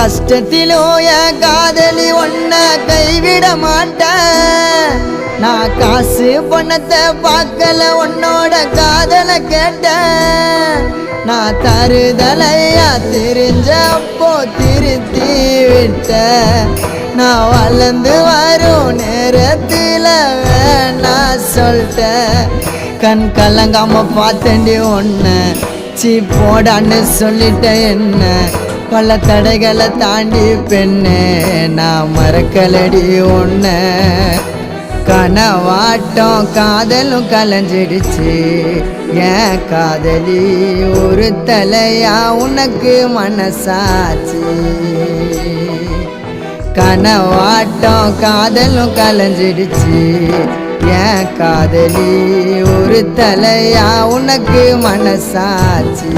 கஷ்டத்திலும் என் காதலி ஒன்ன கைவிட மாட்டேன். நான் காசு பணத்தை பார்க்கல உன்னோட காதலை கேட்டேன். நான் தருதலையா தெரிஞ்சப்போ திருத்தி விட்ட. நான் வளர்ந்து வரும் நேரத்தில் வேணா சொல்லிட்டேன். கண் கலங்காம பார்த்தேன்டி ஒன்ன சீ போடான்னு சொல்லிட்ட. என்ன பல தடைகளை தாண்டி பெண்ணே நான் மறக்கலடி ஒன்ன. கனவாட்டம் காதலும் கலைஞ்சிடுச்சு என் காதலி ஒரு தலையா உனக்கு மனசாச்சு. கனவாட்டம் காதலும் கலைஞ்சிடுச்சு என் காதலி ஒரு தலையா உனக்கு மனசாச்சு.